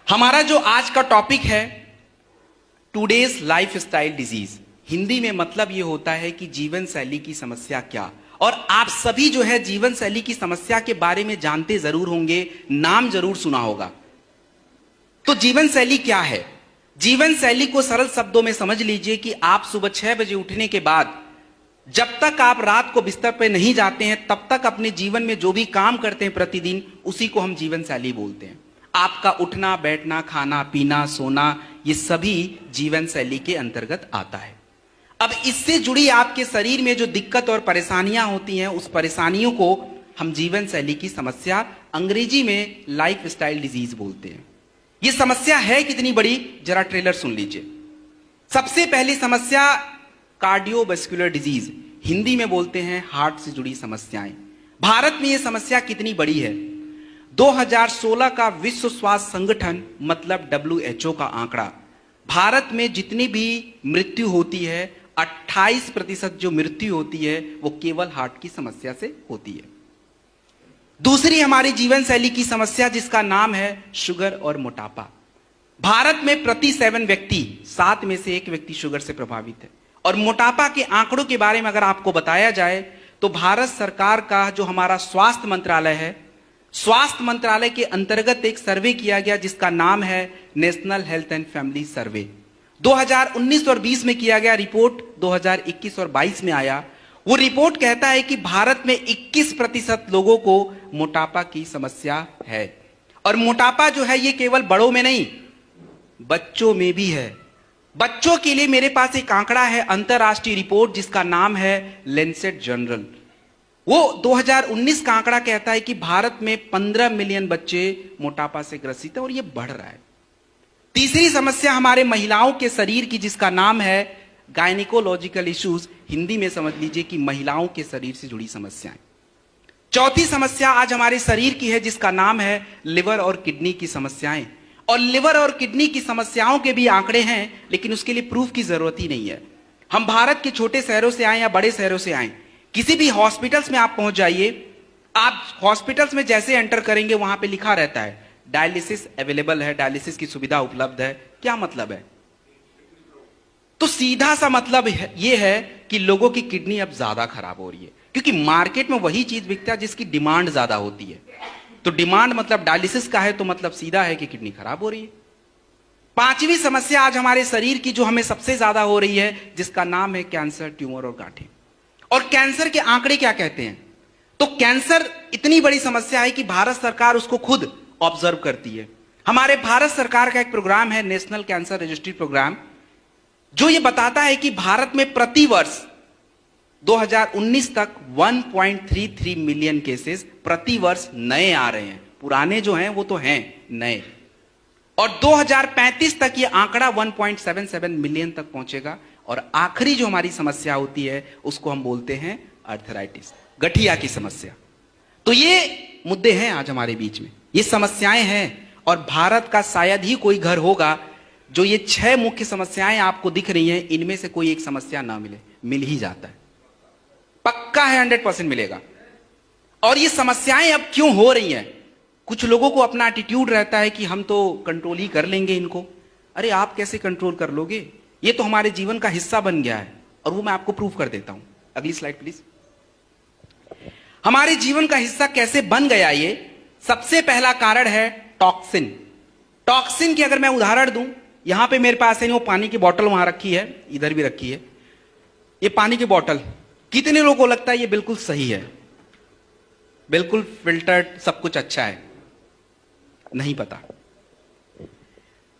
हमारा जो आज का टॉपिक है टुडेज लाइफस्टाइल डिजीज, हिंदी में मतलब ये होता है कि जीवन शैली की समस्या क्या। और आप सभी जो है जीवन शैली की समस्या के बारे में जानते जरूर होंगे, नाम जरूर सुना होगा। तो जीवन शैली क्या है? जीवन शैली को सरल शब्दों में समझ लीजिए कि आप सुबह 6 बजे उठने के बाद जब तक आप रात को बिस्तर पर नहीं जाते हैं तब तक अपने जीवन में जो भी काम करते हैं प्रतिदिन, उसी को हम जीवन शैली बोलते हैं। आपका उठना बैठना, खाना पीना, सोना, ये सभी जीवन शैली के अंतर्गत आता है। अब इससे जुड़ी आपके शरीर में जो दिक्कत और परेशानियां होती हैं, उस परेशानियों को हम जीवन शैली की समस्या, अंग्रेजी में लाइफ स्टाइल डिजीज बोलते हैं। ये समस्या है कितनी बड़ी, जरा ट्रेलर सुन लीजिए। सबसे पहली समस्या कार्डियोवैस्कुलर डिजीज, हिंदी में बोलते हैं हार्ट से जुड़ी समस्याएं। भारत में यह समस्या कितनी बड़ी है? 2016 का विश्व स्वास्थ्य संगठन मतलब WHO का आंकड़ा, भारत में जितनी भी मृत्यु होती है 28% जो मृत्यु होती है वो केवल हार्ट की समस्या से होती है। दूसरी हमारी जीवन शैली की समस्या जिसका नाम है शुगर और मोटापा। भारत में प्रति 7 व्यक्ति 7 में से 1 व्यक्ति शुगर से प्रभावित है। और मोटापा के आंकड़ों के बारे में अगर आपको बताया जाए तो भारत सरकार का जो हमारा स्वास्थ्य मंत्रालय है, स्वास्थ्य मंत्रालय के अंतर्गत एक सर्वे किया गया जिसका नाम है नेशनल हेल्थ एंड फैमिली सर्वे। 2019 और 20 में किया गया, रिपोर्ट 2021 और 22 में आया। वो रिपोर्ट कहता है कि भारत में 21% लोगों को मोटापा की समस्या है। और मोटापा जो है ये केवल बड़ों में नहीं, बच्चों में भी है। बच्चों के लिए मेरे पास एक आंकड़ा है, अंतरराष्ट्रीय रिपोर्ट जिसका नाम है लैंसेट जर्नल। वो 2019 का आंकड़ा कहता है कि भारत में 15 मिलियन बच्चे मोटापा से ग्रसित हैं और ये बढ़ रहा है। तीसरी समस्या हमारे महिलाओं के शरीर की जिसका नाम है गायनिकोलॉजिकल इश्यूज, हिंदी में समझ लीजिए कि महिलाओं के शरीर से जुड़ी समस्याएं। चौथी समस्या आज हमारे शरीर की है जिसका नाम है लिवर और किडनी की समस्याएं। और लिवर और किडनी की समस्याओं के भी आंकड़े हैं, लेकिन उसके लिए प्रूफ की जरूरत ही नहीं है। हम भारत के छोटे शहरों से आए या बड़े शहरों से आए, किसी भी हॉस्पिटल्स में आप पहुंच जाइए, आप हॉस्पिटल्स में जैसे एंटर करेंगे वहां पे लिखा रहता है डायलिसिस अवेलेबल है, डायलिसिस की सुविधा उपलब्ध है। क्या मतलब है? तो सीधा सा मतलब यह है कि लोगों की किडनी अब ज्यादा खराब हो रही है, क्योंकि मार्केट में वही चीज बिकता है जिसकी डिमांड ज्यादा होती है। तो डिमांड मतलब डायलिसिस का है, तो मतलब सीधा है कि किडनी खराब हो रही है। पांचवी समस्या आज हमारे शरीर की जो हमें सबसे ज्यादा हो रही है जिसका नाम है कैंसर, ट्यूमर और गांठें। और कैंसर के आंकड़े क्या कहते हैं? तो कैंसर इतनी बड़ी समस्या है कि भारत सरकार उसको खुद ऑब्जर्व करती है। हमारे भारत सरकार का एक प्रोग्राम है नेशनल कैंसर रजिस्ट्री प्रोग्राम, जो ये बताता है कि भारत में प्रति वर्ष 2019 तक 1.33 मिलियन केसेस प्रति वर्ष नए आ रहे हैं। पुराने जो हैं वो तो हैं नए। और 2035 तक ये आंकड़ा 1.77 मिलियन तक पहुंचेगा। और आखिरी जो हमारी समस्या होती है उसको हम बोलते हैं अर्थराइटिस, गठिया की समस्या। तो ये मुद्दे हैं आज हमारे बीच में, ये समस्याएं हैं। और भारत का शायद ही कोई घर होगा जो ये 6 मुख्य समस्याएं आपको दिख रही हैं, इनमें से कोई एक समस्या ना मिले। मिल ही जाता है, पक्का है, 100% मिलेगा। और ये समस्याएं अब क्यों हो रही हैं? कुछ लोगों को अपना एटीट्यूड रहता है कि हम तो कंट्रोल ही कर लेंगे इनको। अरे आप कैसे कंट्रोल कर लोगे? ये तो हमारे जीवन का हिस्सा बन गया है, और वो मैं आपको प्रूफ कर देता हूं। अगली स्लाइड प्लीज। हमारे जीवन का हिस्सा कैसे बन गया ये? सबसे पहला कारण है टॉक्सिन। टॉक्सिन की अगर मैं उदाहरण दूं, यहां पे मेरे पास है वो पानी की बोतल वहां रखी है, इधर भी रखी है। ये पानी की बोतल, कितने लोगों को लगता है ये बिल्कुल सही है, बिल्कुल फिल्टर्ड, सब कुछ अच्छा है? नहीं पता।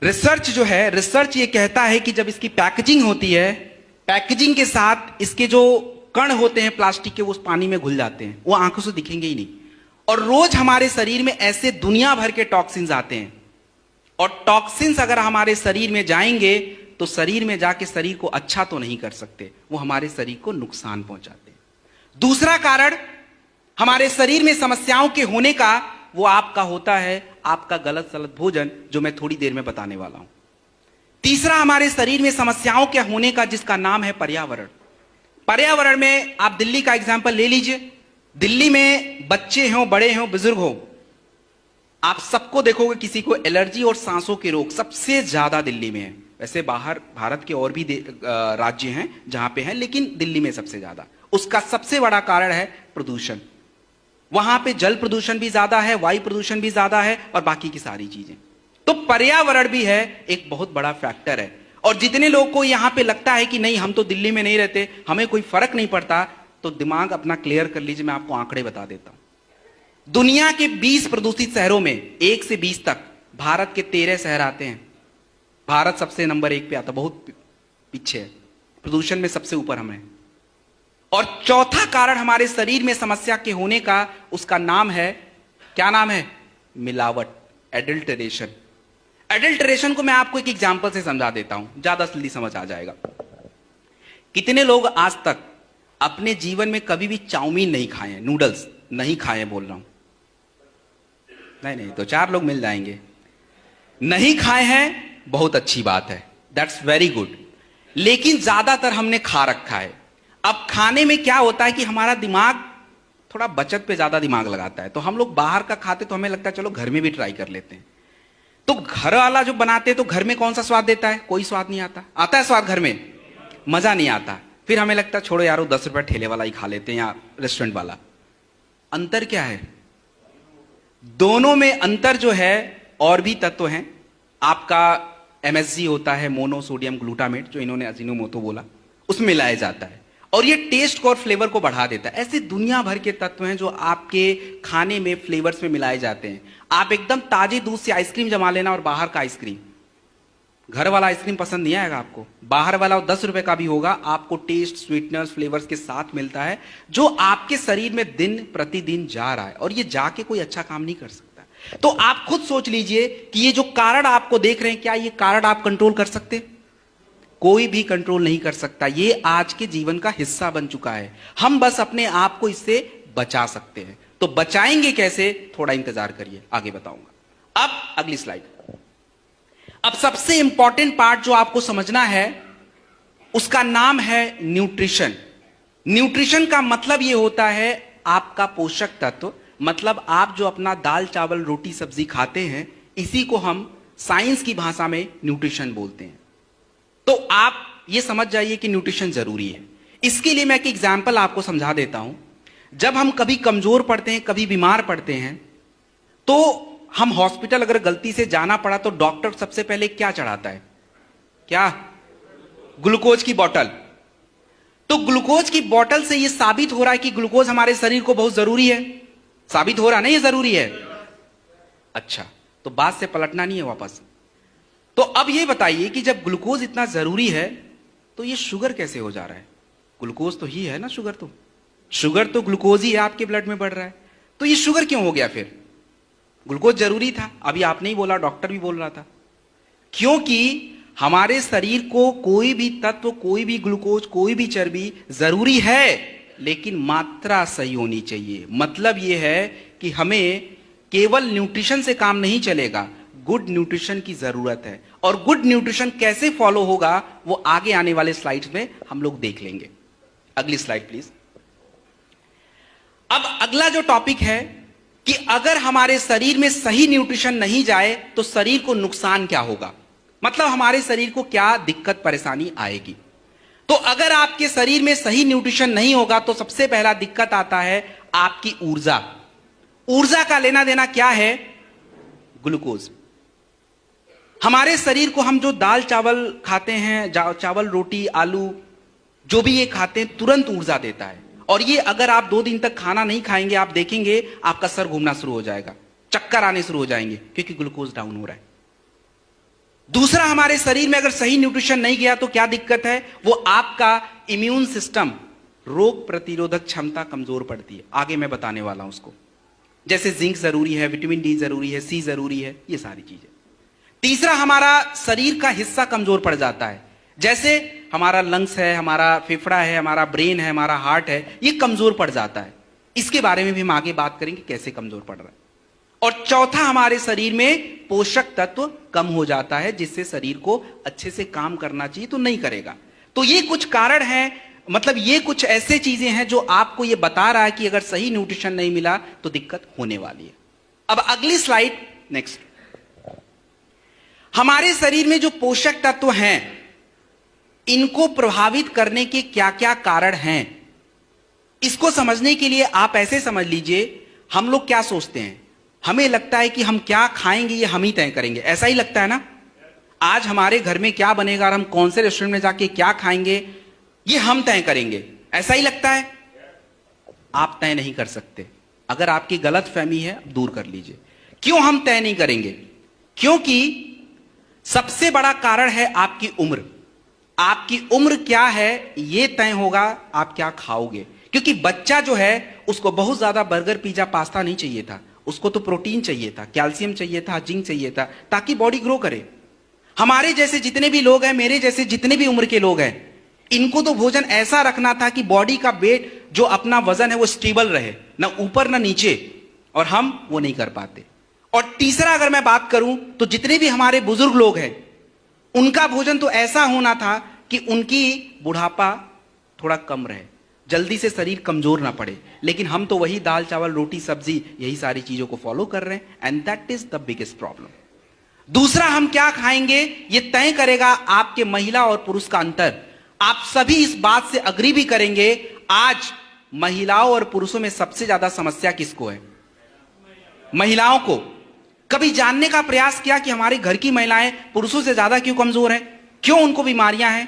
रिसर्च जो है, रिसर्च ये कहता है कि जब इसकी पैकेजिंग होती है, पैकेजिंग के साथ इसके जो कण होते हैं प्लास्टिक के, वो उस पानी में घुल जाते हैं, वो आंखों से दिखेंगे ही नहीं। और रोज हमारे शरीर में ऐसे दुनिया भर के टॉक्सिन्स आते हैं। और टॉक्सिन्स अगर हमारे शरीर में जाएंगे तो शरीर में जाके शरीर को अच्छा तो नहीं कर सकते, वो हमारे शरीर को नुकसान पहुंचाते हैं। दूसरा कारण हमारे शरीर में समस्याओं के होने का, वो आपका होता है आपका गलत सलत भोजन, जो मैं थोड़ी देर में बताने वाला हूं। तीसरा हमारे शरीर में समस्याओं के होने का जिसका नाम है पर्यावरण। पर्यावरण में आप दिल्ली का एग्जांपल ले लीजिए। दिल्ली में बच्चे हों, बड़े हों, बुजुर्ग हों, आप सबको देखोगे किसी को एलर्जी और सांसों के रोग सबसे ज्यादा दिल्ली में है। वैसे बाहर भारत के और भी राज्य हैं जहां पे हैं, लेकिन दिल्ली में सबसे ज्यादा। उसका सबसे बड़ा कारण है प्रदूषण। वहां पे जल प्रदूषण भी ज्यादा है, वायु प्रदूषण भी ज्यादा है और बाकी की सारी चीजें। तो पर्यावरण भी है एक बहुत बड़ा फैक्टर है। और जितने लोग को यहां पे लगता है कि नहीं हम तो दिल्ली में नहीं रहते, हमें कोई फर्क नहीं पड़ता, तो दिमाग अपना क्लियर कर लीजिए। मैं आपको आंकड़े बता देता हूं। दुनिया के 20 प्रदूषित शहरों में 1 से 20 तक भारत के 13 शहर आते हैं। भारत सबसे नंबर 1 पे आता, बहुत पीछे है प्रदूषण में, सबसे ऊपर हम हैं। और चौथा कारण हमारे शरीर में समस्या के होने का, उसका नाम है, क्या नाम है? मिलावट, एडल्टरेशन। एडल्टरेशन को मैं आपको एक एग्जांपल से समझा देता हूं, ज्यादा जल्दी समझ आ जाएगा। कितने लोग आज तक अपने जीवन में कभी भी चाउमीन नहीं खाए हैं, नूडल्स नहीं खाए हैं, बोल रहा हूं? नहीं, तो 4 लोग मिल जाएंगे। नहीं खाए हैं, बहुत अच्छी बात है, दैट्स वेरी गुड। लेकिन ज्यादातर हमने खा रखा है। अब खाने में क्या होता है कि हमारा दिमाग थोड़ा बचत पे ज्यादा दिमाग लगाता है, तो हम लोग बाहर का खाते तो हमें लगता है चलो घर में भी ट्राई कर लेते हैं। तो घर वाला जो बनाते हैं तो घर में कौन सा स्वाद देता है? कोई स्वाद नहीं आता। आता है स्वाद घर में? मजा नहीं आता। फिर हमें लगता है छोड़ो यारो 10 रुपए ठेले वाला ही खा लेते हैं या रेस्टोरेंट वाला। अंतर क्या है? दोनों में अंतर जो है, और भी तत्व हैं। आपका MSG होता है, मोनोसोडियम ग्लूटामेट, जो इन्होंने अजीनोमोटो बोला, उसमें मिलाया जाता है और ये टेस्ट को और फ्लेवर को बढ़ा देता है। ऐसे दुनिया भर के तत्व हैं जो आपके खाने में फ्लेवर्स में मिलाए जाते हैं। आप एकदम ताजे दूध से आइसक्रीम जमा लेना और बाहर का आइसक्रीम, घर वाला आइसक्रीम पसंद नहीं आएगा आपको। बाहर वाला 10 रुपए का भी होगा, आपको टेस्ट, स्वीटनेस, फ्लेवर्स के साथ मिलता है, जो आपके शरीर में दिन प्रतिदिन जा रहा है और ये जाके कोई अच्छा काम नहीं कर सकता। तो आप खुद सोच लीजिए कि ये जो कारण आपको देख रहे हैं, क्या ये कारण आप कंट्रोल कर सकते? कोई भी कंट्रोल नहीं कर सकता। ये आज के जीवन का हिस्सा बन चुका है। हम बस अपने आप को इससे बचा सकते हैं। तो बचाएंगे कैसे? थोड़ा इंतजार करिए, आगे बताऊंगा। अब अगली स्लाइड। अब सबसे इंपॉर्टेंट पार्ट जो आपको समझना है, उसका नाम है न्यूट्रिशन। न्यूट्रिशन का मतलब यह होता है आपका पोषक तत्व। मतलब आप जो अपना दाल चावल रोटी सब्जी खाते हैं, इसी को हम साइंस की भाषा में न्यूट्रिशन बोलते हैं। तो आप ये समझ जाइए कि न्यूट्रिशन जरूरी है। इसके लिए मैं एक एग्जाम्पल आपको समझा देता हूं। जब हम कभी कमजोर पड़ते हैं, कभी बीमार पड़ते हैं, तो हम हॉस्पिटल अगर गलती से जाना पड़ा तो डॉक्टर सबसे पहले क्या चढ़ाता है? क्या? ग्लूकोज की बोतल। तो ग्लूकोज की बोतल से यह साबित हो रहा है कि ग्लूकोज हमारे शरीर को बहुत जरूरी है। साबित हो रहा ना, ये जरूरी है। अच्छा, तो बात से पलटना नहीं है वापस। तो अब ये बताइए कि जब ग्लूकोज इतना जरूरी है, तो ये शुगर कैसे हो जा रहा है? ग्लूकोज तो ही है ना, शुगर तो ग्लूकोज ही है, आपके ब्लड में बढ़ रहा है। तो ये शुगर क्यों हो गया फिर? ग्लूकोज जरूरी था, अभी आपने ही बोला, डॉक्टर भी बोल रहा था। क्योंकि हमारे शरीर को कोई भी तत्व, कोई भी ग्लूकोज, कोई भी चर्बी जरूरी है, लेकिन मात्रा सही होनी चाहिए। मतलब यह है कि हमें केवल न्यूट्रिशन से काम नहीं चलेगा, गुड न्यूट्रिशन की जरूरत है। और गुड न्यूट्रिशन कैसे फॉलो होगा, वो आगे आने वाले स्लाइड्स में हम लोग देख लेंगे। अगली स्लाइड प्लीज। अब अगला जो टॉपिक है कि अगर हमारे शरीर में सही न्यूट्रिशन नहीं जाए तो शरीर को नुकसान क्या होगा, मतलब हमारे शरीर को क्या दिक्कत परेशानी आएगी। तो अगर आपके शरीर में सही न्यूट्रिशन नहीं होगा तो सबसे पहला दिक्कत आता है आपकी ऊर्जा। ऊर्जा का लेना देना क्या है? ग्लूकोज। हमारे शरीर को, हम जो दाल चावल खाते हैं, चावल रोटी आलू जो भी ये खाते हैं, तुरंत ऊर्जा देता है। और ये अगर आप 2 दिन तक खाना नहीं खाएंगे, आप देखेंगे आपका सर घूमना शुरू हो जाएगा, चक्कर आने शुरू हो जाएंगे, क्योंकि ग्लूकोज डाउन हो रहा है। दूसरा, हमारे शरीर में अगर सही न्यूट्रिशन नहीं गया तो क्या दिक्कत है? वो आपका इम्यून सिस्टम, रोग प्रतिरोधक क्षमता कमजोर पड़ती है। आगे मैं बताने वाला हूं उसको। जैसे जिंक जरूरी है, विटामिन डी जरूरी है, सी जरूरी है, ये सारी चीजें। तीसरा, हमारा शरीर का हिस्सा कमजोर पड़ जाता है। जैसे हमारा लंग्स है, हमारा फेफड़ा है, हमारा ब्रेन है, हमारा हार्ट है, ये कमजोर पड़ जाता है। इसके बारे में भी हम आगे बात करेंगे कैसे कमजोर पड़ रहा है। और चौथा, हमारे शरीर में पोषक तत्व कम हो जाता है, जिससे शरीर को अच्छे से काम करना चाहिए तो नहीं करेगा। तो ये कुछ कारण हैं, मतलब ये कुछ ऐसे चीजें हैं जो आपको ये बता रहा है कि अगर सही न्यूट्रिशन नहीं मिला तो दिक्कत होने वाली है। अब अगली स्लाइड नेक्स्ट, हमारे शरीर में जो पोषक तत्व हैं, इनको प्रभावित करने के क्या क्या कारण हैं, इसको समझने के लिए आप ऐसे समझ लीजिए, हम लोग क्या सोचते हैं, हमें लगता है कि हम क्या खाएंगे ये हम ही तय करेंगे, ऐसा ही लगता है ना। आज हमारे घर में क्या बनेगा और हम कौन से रेस्टोरेंट में जाके क्या खाएंगे ये हम तय करेंगे, ऐसा ही लगता है। आप तय नहीं कर सकते। अगर आपकी गलत फहमी है दूर कर लीजिए। क्यों हम तय नहीं करेंगे? क्योंकि सबसे बड़ा कारण है आपकी उम्र। आपकी उम्र क्या है यह तय होगा आप क्या खाओगे। क्योंकि बच्चा जो है उसको बहुत ज्यादा बर्गर पिज्जा पास्ता नहीं चाहिए था, उसको तो प्रोटीन चाहिए था, कैल्शियम चाहिए था, जिंक चाहिए था, ताकि बॉडी ग्रो करे। हमारे जैसे जितने भी लोग हैं, मेरे जैसे जितने भी उम्र के लोग हैं, इनको तो भोजन ऐसा रखना था कि बॉडी का वेट जो अपना वजन है वो स्टेबल रहे, ना ऊपर ना नीचे, और हम वो नहीं कर पाते। और तीसरा अगर मैं बात करूं तो जितने भी हमारे बुजुर्ग लोग हैं उनका भोजन तो ऐसा होना था कि उनकी बुढ़ापा थोड़ा कम रहे, जल्दी से शरीर कमजोर ना पड़े। लेकिन हम तो वही दाल चावल रोटी सब्जी यही सारी चीजों को फॉलो कर रहे हैं, and that is the biggest problem. दूसरा, हम क्या खाएंगे ये तय करेगा आपके महिला और पुरुष का अंतर। आप सभी इस बात से अग्री भी करेंगे, आज महिलाओं और पुरुषों में सबसे ज्यादा समस्या किसको है? महिलाओं को। कभी जानने का प्रयास किया कि हमारे घर की महिलाएं पुरुषों से ज्यादा क्यों कमजोर हैं, क्यों उनको बीमारियां हैं?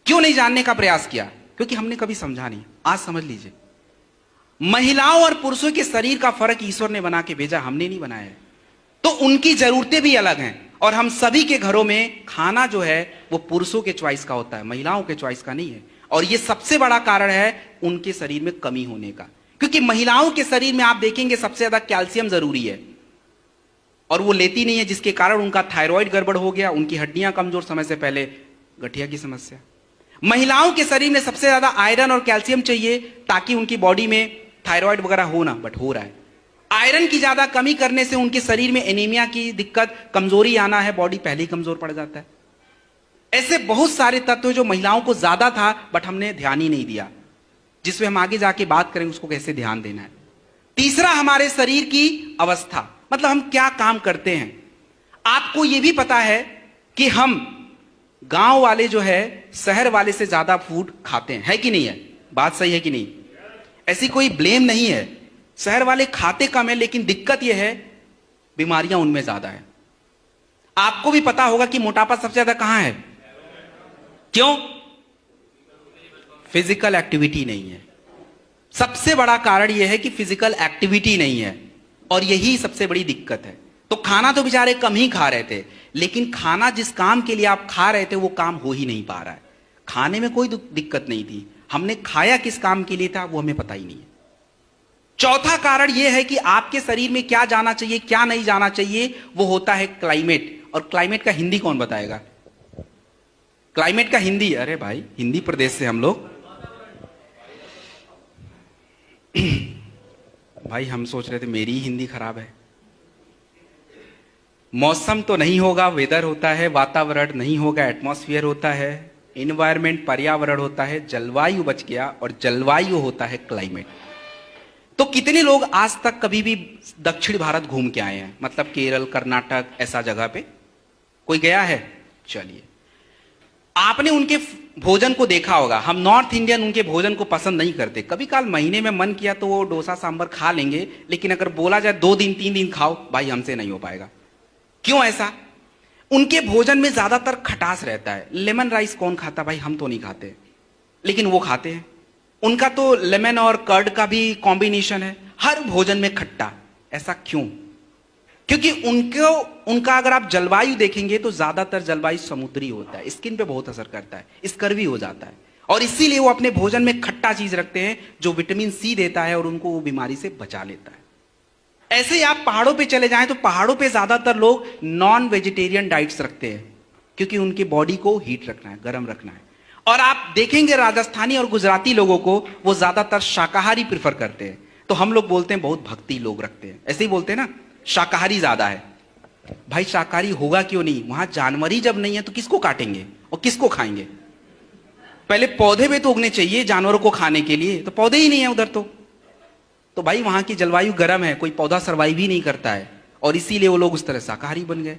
क्यों नहीं जानने का प्रयास किया? क्योंकि हमने कभी समझा नहीं। आज समझ लीजिए, महिलाओं और पुरुषों के शरीर का फर्क ईश्वर ने बना के भेजा, हमने नहीं बनाया है। तो उनकी जरूरतें भी अलग हैं, और हम सभी के घरों में खाना जो है वो पुरुषों के चॉइस का होता है, महिलाओं के चॉइस का नहीं है। और ये सबसे बड़ा कारण है उनके शरीर में कमी होने का। क्योंकि महिलाओं के शरीर में आप देखेंगे सबसे ज्यादा कैल्शियम जरूरी है, और वो लेती नहीं है, जिसके कारण उनका थायराइड गड़बड़ हो गया, उनकी हड्डियां कमजोर, समय से पहले गठिया की समस्या। महिलाओं के शरीर में सबसे ज्यादा आयरन और कैल्शियम चाहिए ताकि उनकी बॉडी में थायराइड वगैरह हो ना, बट हो रहा है। आयरन की ज्यादा कमी करने से उनके शरीर में एनीमिया की दिक्कत, कमजोरी आना है, बॉडी पहले ही कमजोर पड़ जाता है। ऐसे बहुत सारे तत्व जो महिलाओं को ज्यादा था बट हमने ध्यान ही नहीं दिया, जिसमें हम आगे जाके बात करेंगे उसको कैसे ध्यान देना है। तीसरा, हमारे शरीर की अवस्था, मतलब हम क्या काम करते हैं। आपको यह भी पता है कि हम गांव वाले जो है शहर वाले से ज्यादा फूड खाते हैं, है कि नहीं है? बात सही है कि नहीं? ऐसी कोई ब्लेम नहीं है, शहर वाले खाते कम है, लेकिन दिक्कत यह है बीमारियां उनमें ज्यादा है। आपको भी पता होगा कि मोटापा सबसे ज्यादा कहां है? क्यों? फिजिकल एक्टिविटी नहीं है। सबसे बड़ा कारण यह है कि फिजिकल एक्टिविटी नहीं है, और यही सबसे बड़ी दिक्कत है। तो खाना तो बेचारे कम ही खा रहे थे, लेकिन खाना जिस काम के लिए आप खा रहे थे वो काम हो ही नहीं पा रहा है। खाने में कोई दिक्कत नहीं थी, हमने खाया किस काम के लिए था वो हमें पता ही नहीं है। चौथा कारण यह है कि आपके शरीर में क्या जाना चाहिए क्या नहीं जाना चाहिए, वो होता है क्लाइमेट। और क्लाइमेट का हिंदी कौन बताएगा? क्लाइमेट का हिंदी, अरे भाई हिंदी प्रदेश से हम लोग भाई हम सोच रहे थे मेरी ही हिंदी खराब है। मौसम तो नहीं होगा, वेदर होता है, वातावरण नहीं होगा, एटमॉस्फेयर होता है, एनवायरमेंट पर्यावरण होता है, जलवायु बच गया, और जलवायु होता है क्लाइमेट। तो कितने लोग आज तक कभी भी दक्षिण भारत घूम के आए हैं, मतलब केरल, कर्नाटक, ऐसा जगह पे कोई गया है? चलिए, आपने उनके भोजन को देखा होगा। हम नॉर्थ इंडियन उनके भोजन को पसंद नहीं करते। कभी काल महीने में मन किया तो वो डोसा सांभर खा लेंगे, लेकिन अगर बोला जाए 2 दिन 3 दिन खाओ, भाई हमसे नहीं हो पाएगा। क्यों ऐसा? उनके भोजन में ज्यादातर खटास रहता है। लेमन राइस कौन खाता? भाई हम तो नहीं खाते, लेकिन वो खाते हैं। उनका तो लेमन और कर्ड का भी कॉम्बिनेशन है, हर भोजन में खट्टा। ऐसा क्यों? क्योंकि उनका अगर आप जलवायु देखेंगे तो ज्यादातर जलवायु समुद्री होता है, स्किन पे बहुत असर करता है, स्कर्वी हो जाता है, और इसीलिए वो अपने भोजन में खट्टा चीज रखते हैं जो विटामिन सी देता है और उनको वो बीमारी से बचा लेता है। ऐसे ही आप पहाड़ों पे चले जाएं तो पहाड़ों पे ज्यादातर लोग नॉन वेजिटेरियन डाइट्स रखते हैं, क्योंकि उनकी बॉडी को हीट रखना है, गर्म रखना है। और आप देखेंगे राजस्थानी और गुजराती लोगों को वो ज्यादातर शाकाहारी प्रेफर करते हैं। तो हम लोग बोलते हैं बहुत भक्ति लोग रखते हैं, ऐसे ही बोलते हैं ना, शाकाहारी ज्यादा है। भाई शाकाहारी होगा क्यों नहीं? वहां जानवर ही जब नहीं है तो किसको काटेंगे और किसको खाएंगे? पहले पौधे भी तो उगने चाहिए जानवरों को खाने के लिए, तो पौधे ही नहीं है उधर। तो भाई वहां की जलवायु गर्म है, कोई पौधा सर्वाइव ही नहीं करता है। और इसीलिए वो लोग उस तरह शाकाहारी बन गए।